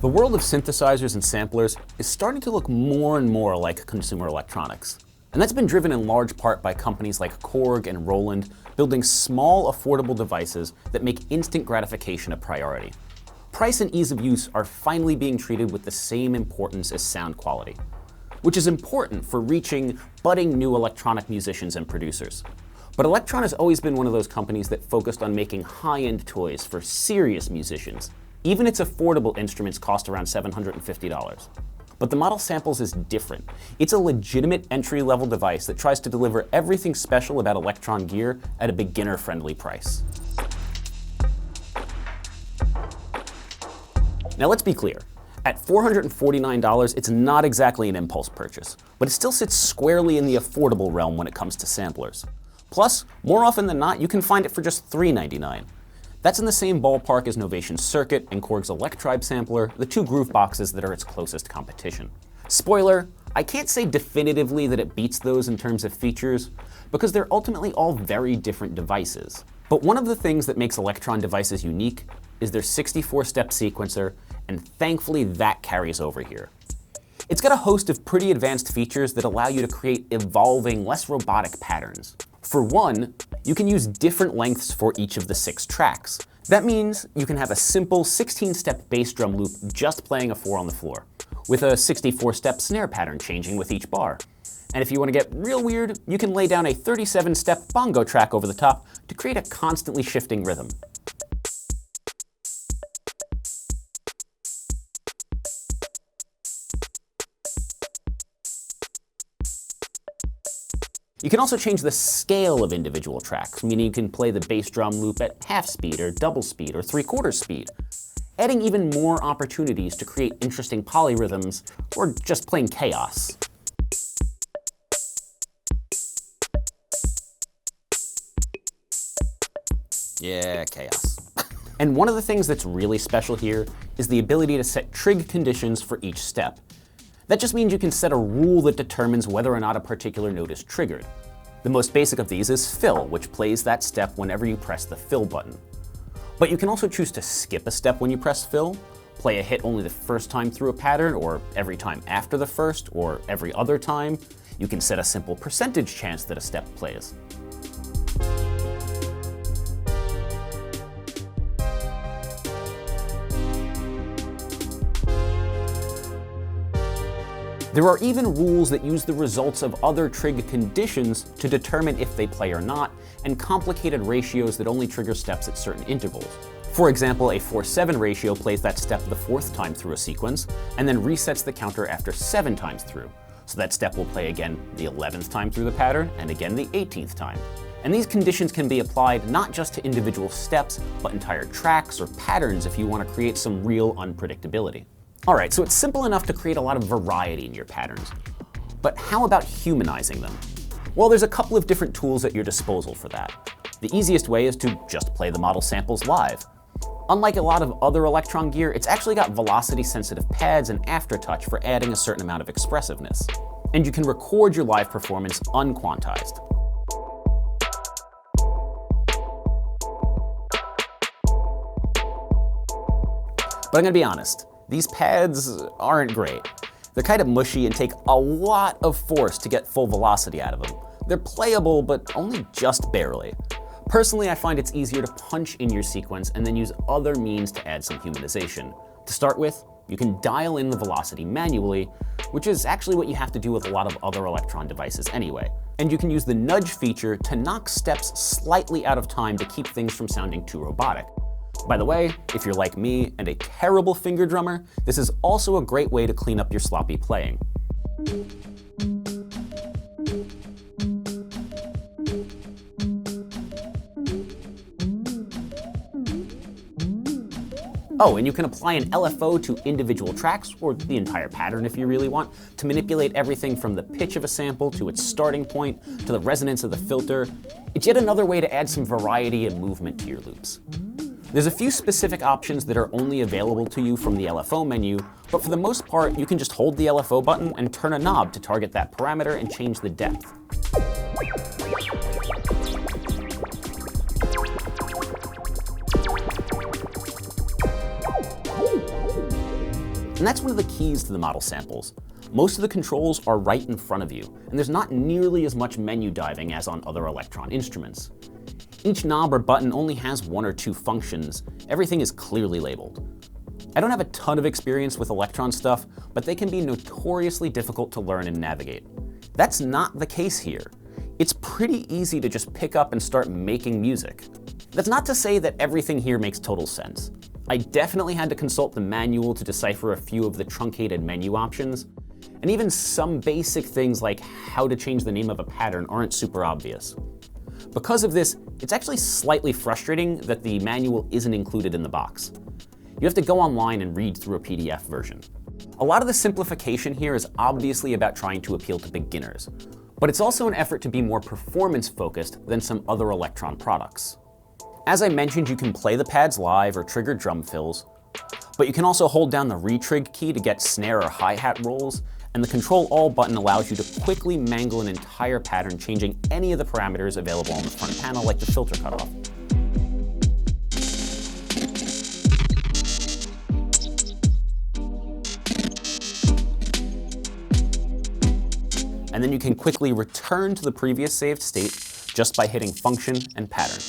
The world of synthesizers and samplers is starting to look more and more like consumer electronics. And that's been driven in large part by companies like Korg and Roland building small, affordable devices that make instant gratification a priority. Price and ease of use are finally being treated with the same importance as sound quality, which is important for reaching budding new electronic musicians and producers. But Elektron has always been one of those companies that focused on making high-end toys for serious musicians. Even its affordable instruments cost around $750. But the Model Samples is different. It's a legitimate entry-level device that tries to deliver everything special about Elektron gear at a beginner-friendly price. Now let's be clear. At $449, it's not exactly an impulse purchase, but it still sits squarely in the affordable realm when it comes to samplers. Plus, more often than not, you can find it for just $399. That's in the same ballpark as Novation Circuit and Korg's Electribe sampler, the two groove boxes that are its closest competition. Spoiler, I can't say definitively that it beats those in terms of features, because they're ultimately all very different devices. But one of the things that makes Elektron devices unique is their 64-step sequencer, and thankfully that carries over here. It's got a host of pretty advanced features that allow you to create evolving, less robotic patterns. For one, you can use different lengths for each of the 6 tracks. That means you can have a simple 16-step bass drum loop just playing a 4 on the floor, with a 64-step snare pattern changing with each bar. And if you want to get real weird, you can lay down a 37-step bongo track over the top to create a constantly shifting rhythm. You can also change the scale of individual tracks, meaning you can play the bass drum loop at half speed or double speed or 3/4 speed, adding even more opportunities to create interesting polyrhythms or just plain chaos. Yeah, chaos. And one of the things that's really special here is the ability to set trig conditions for each step. That just means you can set a rule that determines whether or not a particular note is triggered. The most basic of these is fill, which plays that step whenever you press the fill button. But you can also choose to skip a step when you press fill, play a hit only the first time through a pattern, or every time after the first, or every other time. You can set a simple percentage chance that a step plays. There are even rules that use the results of other trig conditions to determine if they play or not, and complicated ratios that only trigger steps at certain intervals. For example, a 4/7 ratio plays that step the 4th time through a sequence, and then resets the counter after 7 times through. So that step will play again the 11th time through the pattern, and again the 18th time. And these conditions can be applied not just to individual steps, but entire tracks or patterns if you want to create some real unpredictability. Alright, so it's simple enough to create a lot of variety in your patterns. But how about humanizing them? Well, there's a couple of different tools at your disposal for that. The easiest way is to just play the model samples live. Unlike a lot of other Elektron gear, it's actually got velocity-sensitive pads and aftertouch for adding a certain amount of expressiveness. And you can record your live performance unquantized. But I'm gonna be honest, these pads aren't great. They're kind of mushy and take a lot of force to get full velocity out of them. They're playable, but only just barely. Personally, I find it's easier to punch in your sequence and then use other means to add some humanization. To start with, you can dial in the velocity manually, which is actually what you have to do with a lot of other Elektron devices anyway. And you can use the nudge feature to knock steps slightly out of time to keep things from sounding too robotic. By the way, if you're like me and a terrible finger drummer, this is also a great way to clean up your sloppy playing. Oh, and you can apply an LFO to individual tracks, or the entire pattern if you really want, to manipulate everything from the pitch of a sample to its starting point, to the resonance of the filter. It's yet another way to add some variety and movement to your loops. There's a few specific options that are only available to you from the LFO menu, but for the most part, you can just hold the LFO button and turn a knob to target that parameter and change the depth. And that's one of the keys to the model samples. Most of the controls are right in front of you, and there's not nearly as much menu diving as on other Elektron instruments. Each knob or button only has one or two functions. Everything is clearly labeled. I don't have a ton of experience with Elektron stuff, but they can be notoriously difficult to learn and navigate. That's not the case here. It's pretty easy to just pick up and start making music. That's not to say that everything here makes total sense. I definitely had to consult the manual to decipher a few of the truncated menu options, and even some basic things like how to change the name of a pattern aren't super obvious. Because of this, it's actually slightly frustrating that the manual isn't included in the box. You have to go online and read through a PDF version. A lot of the simplification here is obviously about trying to appeal to beginners, but it's also an effort to be more performance-focused than some other Elektron products. As I mentioned, you can play the pads live or trigger drum fills, but you can also hold down the retrig key to get snare or hi-hat rolls, and the Control All button allows you to quickly mangle an entire pattern, changing any of the parameters available on the front panel, like the filter cutoff. And then you can quickly return to the previous saved state just by hitting Function and Pattern.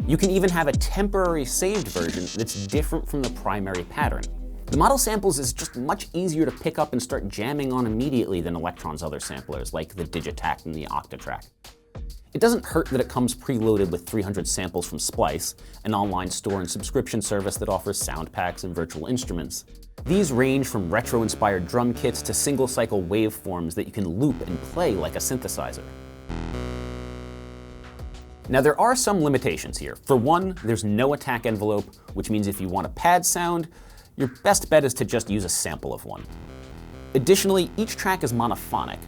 You can even have a temporary saved version that's different from the primary pattern. The model samples is just much easier to pick up and start jamming on immediately than Elektron's other samplers, like the Digitact and the Octatrack. It doesn't hurt that it comes preloaded with 300 samples from Splice, an online store and subscription service that offers sound packs and virtual instruments. These range from retro-inspired drum kits to single-cycle waveforms that you can loop and play like a synthesizer. Now there are some limitations here. For one, there's no attack envelope, which means if you want a pad sound, your best bet is to just use a sample of one. Additionally, each track is monophonic.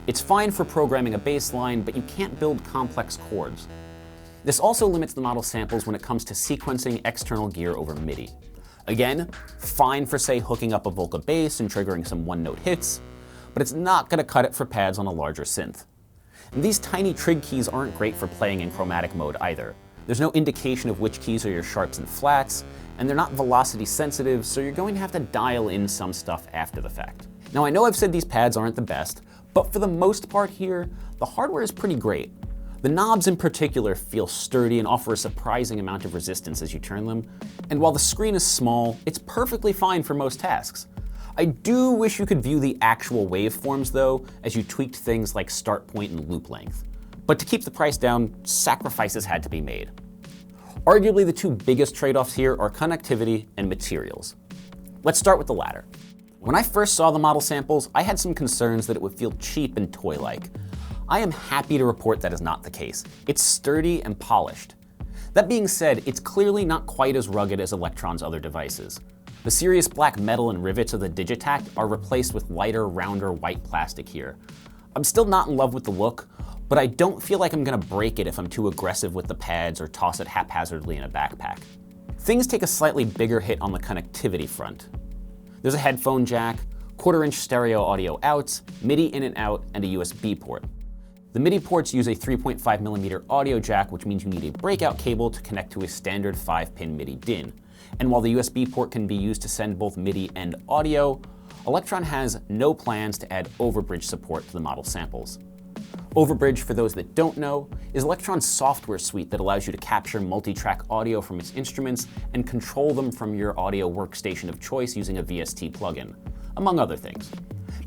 It's fine for programming a bass line, but you can't build complex chords. This also limits the model samples when it comes to sequencing external gear over MIDI. Again, fine for, say, hooking up a Volca bass and triggering some one-note hits, but it's not going to cut it for pads on a larger synth. And these tiny trig keys aren't great for playing in chromatic mode either. There's no indication of which keys are your sharps and flats, and they're not velocity sensitive, so you're going to have to dial in some stuff after the fact. Now I know I've said these pads aren't the best, but for the most part here, the hardware is pretty great. The knobs in particular feel sturdy and offer a surprising amount of resistance as you turn them, and while the screen is small, it's perfectly fine for most tasks. I do wish you could view the actual waveforms though, as you tweaked things like start point and loop length. But to keep the price down, sacrifices had to be made. Arguably the two biggest trade-offs here are connectivity and materials. Let's start with the latter. When I first saw the model samples, I had some concerns that it would feel cheap and toy-like. I am happy to report that is not the case. It's sturdy and polished. That being said, it's clearly not quite as rugged as Elektron's other devices. The serious black metal and rivets of the Digitact are replaced with lighter, rounder white plastic here. I'm still not in love with the look, but I don't feel like I'm gonna break it if I'm too aggressive with the pads or toss it haphazardly in a backpack. Things take a slightly bigger hit on the connectivity front. There's a headphone jack, 1/4-inch stereo audio outs, MIDI in and out, and a USB port. The MIDI ports use a 3.5mm audio jack, which means you need a breakout cable to connect to a standard 5-pin MIDI DIN. And while the USB port can be used to send both MIDI and audio, Elektron has no plans to add Overbridge support to the model samples. Overbridge, for those that don't know, is Elektron's software suite that allows you to capture multi-track audio from its instruments and control them from your audio workstation of choice using a VST plugin, among other things.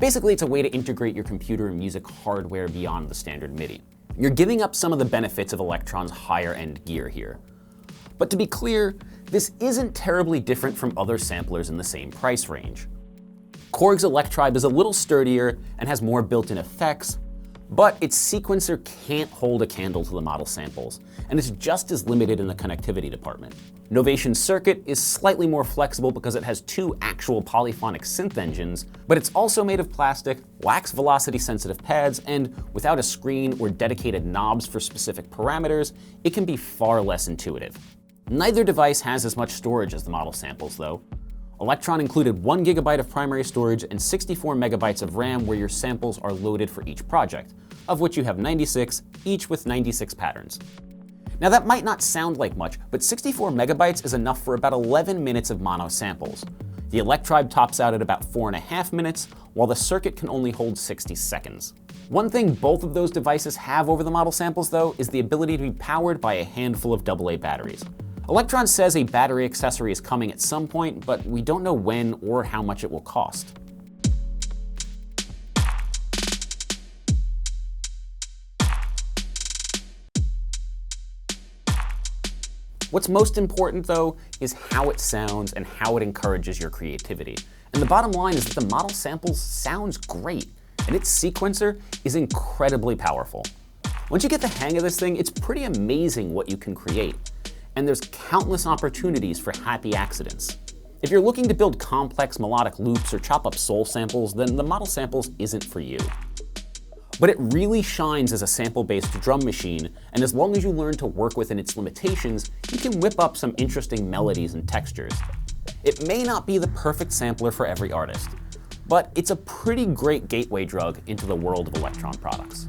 Basically, it's a way to integrate your computer and music hardware beyond the standard MIDI. You're giving up some of the benefits of Elektron's higher-end gear here. But to be clear, this isn't terribly different from other samplers in the same price range. Korg's Electribe is a little sturdier and has more built-in effects, but its sequencer can't hold a candle to the model samples, and it's just as limited in the connectivity department. Novation Circuit is slightly more flexible because it has two actual polyphonic synth engines, but it's also made of plastic, lacks velocity-sensitive pads, and without a screen or dedicated knobs for specific parameters, it can be far less intuitive. Neither device has as much storage as the model samples, though. Elektron included 1 GB of primary storage and 64 MB of RAM where your samples are loaded for each project, of which you have 96, each with 96 patterns. Now that might not sound like much, but 64 MB is enough for about 11 minutes of mono samples. The Electribe tops out at about 4.5 minutes, while the Circuit can only hold 60 seconds. One thing both of those devices have over the model samples, though, is the ability to be powered by a handful of AA batteries. Elektron says a battery accessory is coming at some point, but we don't know when or how much it will cost. What's most important, though, is how it sounds and how it encourages your creativity. And the bottom line is that the model samples sounds great, and its sequencer is incredibly powerful. Once you get the hang of this thing, it's pretty amazing what you can create. And there's countless opportunities for happy accidents. If you're looking to build complex melodic loops or chop up soul samples, then the model samples isn't for you. But it really shines as a sample-based drum machine, and as long as you learn to work within its limitations, you can whip up some interesting melodies and textures. It may not be the perfect sampler for every artist, but it's a pretty great gateway drug into the world of Elektron products.